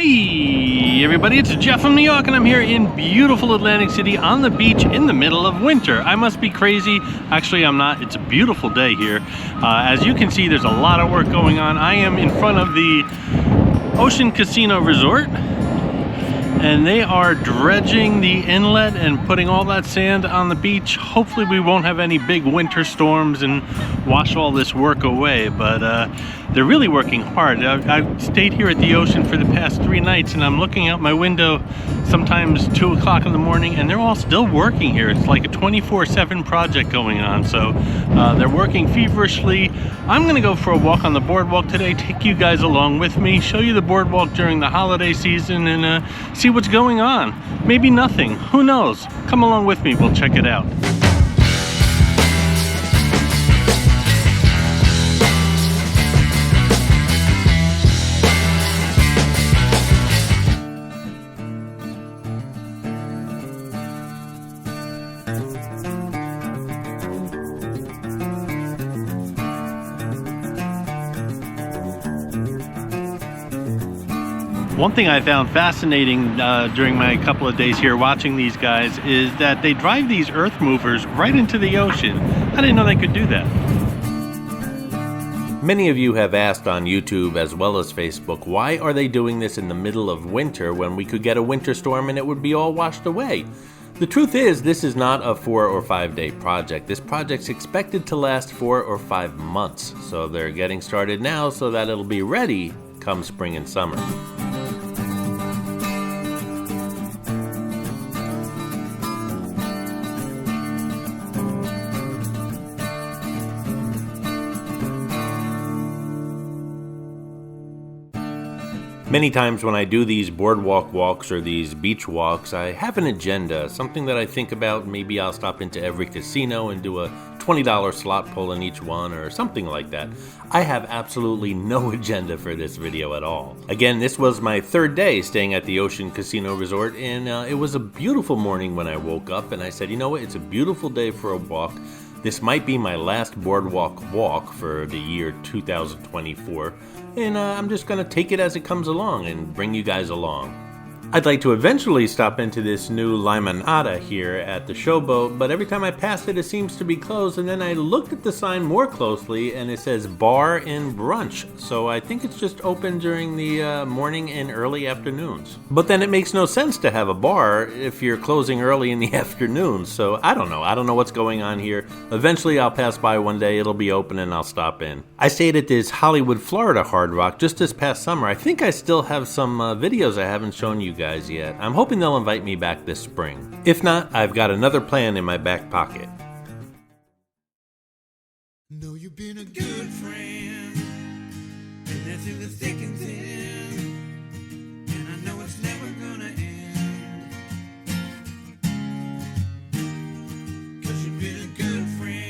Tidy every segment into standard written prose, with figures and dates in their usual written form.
Hey everybody, it's Jeff from New York and I'm here in beautiful Atlantic City on the beach in the middle of winter. I must be crazy. Actually, I'm not. It's a beautiful day here. As you can see, there's a lot of work going on. I am in front of the Ocean Casino Resort and they are dredging the inlet and putting all that sand on the beach. Hopefully we won't have any big winter storms and wash all this work away, but they're really working hard. I've stayed here at the ocean for the past 3 nights and I'm looking out my window sometimes 2 o'clock in the morning and they're all still working here. It's like a 24/7 project going on, so they're working feverishly. I'm gonna go for a walk on the boardwalk today, take you guys along with me, show you the boardwalk during the holiday season and see what's going on. Maybe nothing, who knows? Come along with me, we'll check it out. One thing I found fascinating during my couple of days here watching these guys is that they drive these earth movers right into the ocean. I didn't know they could do that. Many of you have asked on YouTube as well as Facebook, why are they doing this in the middle of winter when we could get a winter storm and it would be all washed away? The truth is, this is not a 4 or 5 day project. This project's expected to last 4 or 5 months. So they're getting started now so that it'll be ready come spring and summer. Many times when I do these boardwalk walks or these beach walks, I have an agenda, something that I think about. Maybe I'll stop into every casino and do a $20 slot pull in each one or something like that. I have absolutely no agenda for this video at all. Again, this was my 3rd day staying at the Ocean Casino Resort and it was a beautiful morning when I woke up and I said, you know what, it's a beautiful day for a walk. This might be my last boardwalk walk for the year 2024, and I'm just going to take it as it comes along and bring you guys along. I'd like to eventually stop into this new limonada here at the Showboat, but every time I pass it, it seems to be closed, and then I looked at the sign more closely, and it says bar and brunch, so I think it's just open during the morning and early afternoons. But then it makes no sense to have a bar if you're closing early in the afternoon, so I don't know what's going on here. Eventually I'll pass by one day, it'll be open, and I'll stop in. I stayed at this Hollywood, Florida Hard Rock just this past summer. I think I still have some videos I haven't shown you guys yet. I'm hoping they'll invite me back this spring. If not, I've got another plan in my back pocket. Know you've been a good friend, and that's in the thick and thin, and I know it's never gonna end, 'cause you've been a good friend.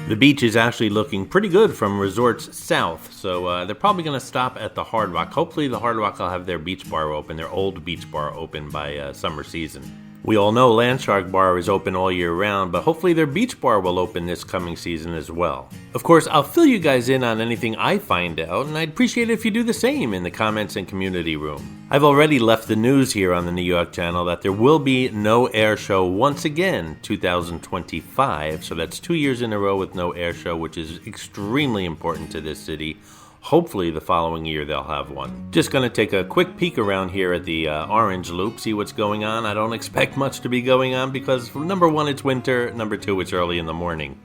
The beach is actually looking pretty good from resorts south, so they're probably going to stop at the Hard Rock. Hopefully the Hard Rock will have their beach bar open, their old beach bar open by summer season. We all know Landshark Bar is open all year round, but hopefully their beach bar will open this coming season as well. Of course, I'll fill you guys in on anything I find out, and I'd appreciate it if you do the same in the comments and community room. I've already left the news here on the New York channel that there will be no air show once again 2025, so that's 2 years in a row with no air show, which is extremely important to this city. Hopefully the following year they'll have one. Just gonna take a quick peek around here at the Orange Loop, see what's going on. I don't expect much to be going on because number 1, it's winter, number 2, it's early in the morning.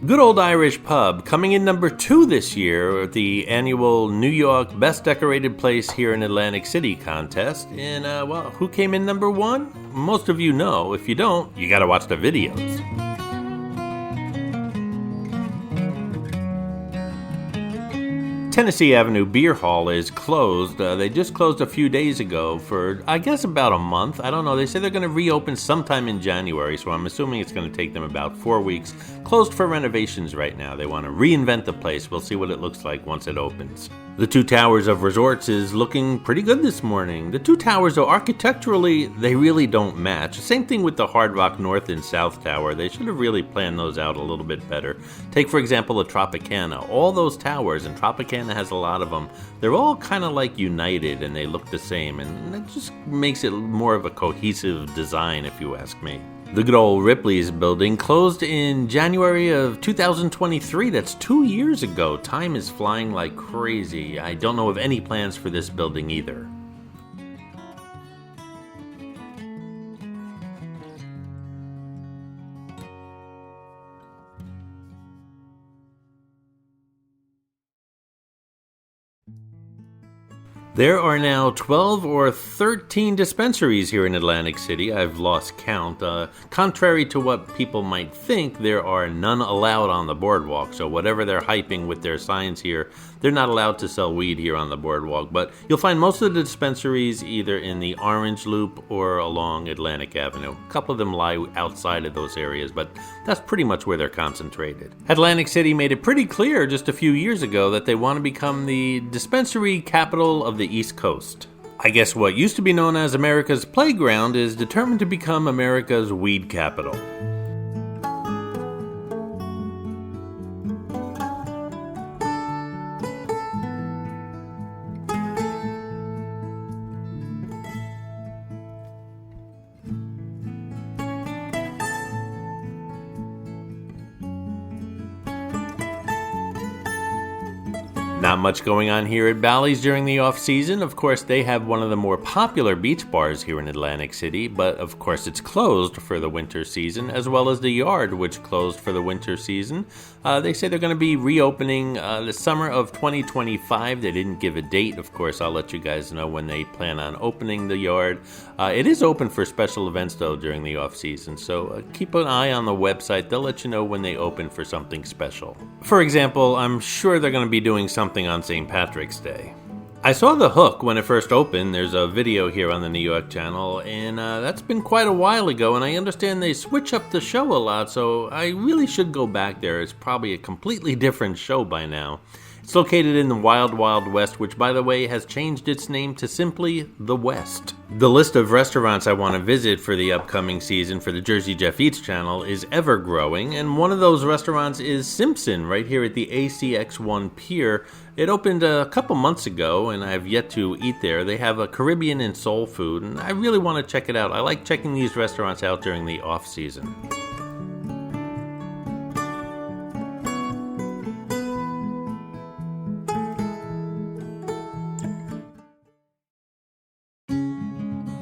Good Old Irish Pub, coming in number 2 this year at the annual New York Best Decorated Place here in Atlantic City contest. And well, who came in number 1? Most of you know. If you don't, you gotta watch the videos. Tennessee Avenue Beer Hall is closed. They just closed a few days ago for, I guess, about a month. I don't know. They say they're going to reopen sometime in January, so I'm assuming it's going to take them about 4 weeks. Closed for renovations right now. They want to reinvent the place. We'll see what it looks like once it opens. The Two Towers of Resorts is looking pretty good this morning. The two towers, though, architecturally, they really don't match. Same thing with the Hard Rock North and South Tower. They should have really planned those out a little bit better. Take, for example, the Tropicana. All those towers, and Tropicana has a lot of them, they're all kind of like united and they look the same, and that just makes it more of a cohesive design, if you ask me. The good old Ripley's building closed in January of 2023. That's 2 years ago. Time is flying like crazy. I don't know of any plans for this building either. There are now 12 or 13 dispensaries here in Atlantic City. I've lost count. Contrary to what people might think, there are none allowed on the boardwalk. So whatever they're hyping with their signs here, they're not allowed to sell weed here on the boardwalk. But you'll find most of the dispensaries either in the Orange Loop or along Atlantic Avenue. A couple of them lie outside of those areas, but that's pretty much where they're concentrated. Atlantic City made it pretty clear just a few years ago that they want to become the dispensary capital of the East Coast. I guess what used to be known as America's Playground is determined to become America's weed capital. Not much going on here at Bally's during the off-season. Of course, they have one of the more popular beach bars here in Atlantic City, but of course it's closed for the winter season, as well as the Yard, which closed for the winter season. They say they're going to be reopening the summer of 2025. They didn't give a date. Of course, I'll let you guys know when they plan on opening the Yard. It is open for special events, though, during the off-season, so keep an eye on the website. They'll let you know when they open for something special. For example, I'm sure they're going to be doing something on St. Patrick's Day. I saw The Hook when it first opened. There's a video here on the New York channel, and that's been quite a while ago, and I understand they switch up the show a lot, so I really should go back there. It's probably a completely different show by now. It's located in the Wild Wild West, which, by the way, has changed its name to simply The West. The list of restaurants I want to visit for the upcoming season for the Jersey Jeff Eats channel is ever growing, and one of those restaurants is Simpson, right here at the ACX1 Pier. It opened a couple months ago, and I've yet to eat there. They have a Caribbean and soul food, and I really want to check it out. I like checking these restaurants out during the off-season.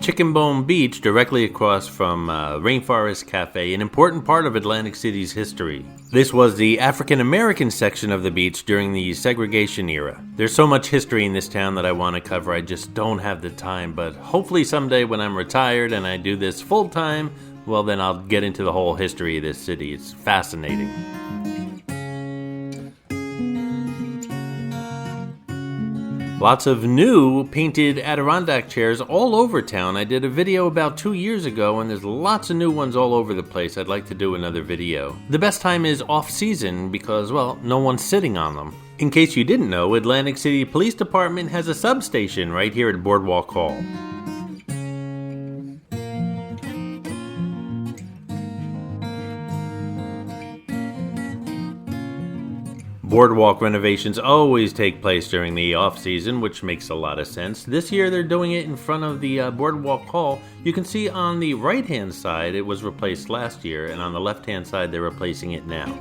Chicken Bone Beach, directly across from Rainforest Cafe, an important part of Atlantic City's history. This was the African American section of the beach during the segregation era. There's so much history in this town that I want to cover, I just don't have the time, but hopefully someday when I'm retired and I do this full time, well then I'll get into the whole history of this city. It's fascinating. Lots of new painted Adirondack chairs all over town. I did a video about 2 years ago, and there's lots of new ones all over the place. I'd like to do another video. The best time is off-season because, well, no one's sitting on them. In case you didn't know, Atlantic City Police Department has a substation right here at Boardwalk Hall. Boardwalk renovations always take place during the off-season, which makes a lot of sense. This year they're doing it in front of the Boardwalk Hall. You can see on the right-hand side it was replaced last year, and on the left-hand side they're replacing it now.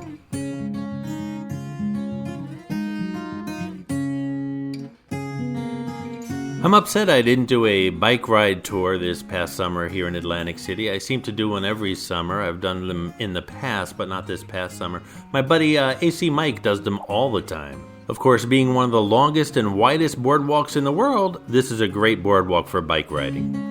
I'm upset I didn't do a bike ride tour this past summer here in Atlantic City. I seem to do one every summer. I've done them in the past, but not this past summer. My buddy AC Mike does them all the time. Of course, being one of the longest and widest boardwalks in the world, this is a great boardwalk for bike riding.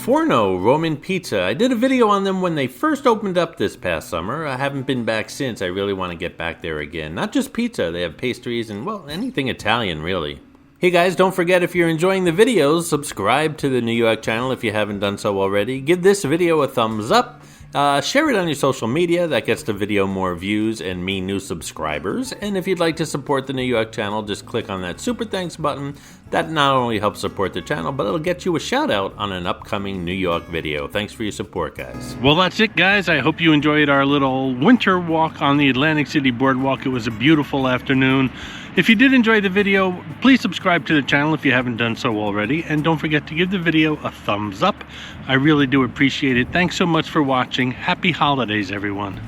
Forno Roman Pizza. I did a video on them when they first opened up this past summer. I haven't been back since. I really want to get back there again. Not just pizza, they have pastries and, well, anything Italian, really. Hey guys, don't forget, if you're enjoying the videos, subscribe to the New York channel if you haven't done so already. Give this video a thumbs up. Share it on your social media. That gets the video more views and me new subscribers. And if you'd like to support the New York channel, just click on that super thanks button. That not only helps support the channel, but it'll get you a shout out on an upcoming New York video. Thanks for your support, guys. Well, that's it, guys. I hope you enjoyed our little winter walk on the Atlantic City Boardwalk. It was a beautiful afternoon. If you did enjoy the video, please subscribe to the channel if you haven't done so already. And don't forget to give the video a thumbs up. I really do appreciate it. Thanks so much for watching. Happy holidays, everyone.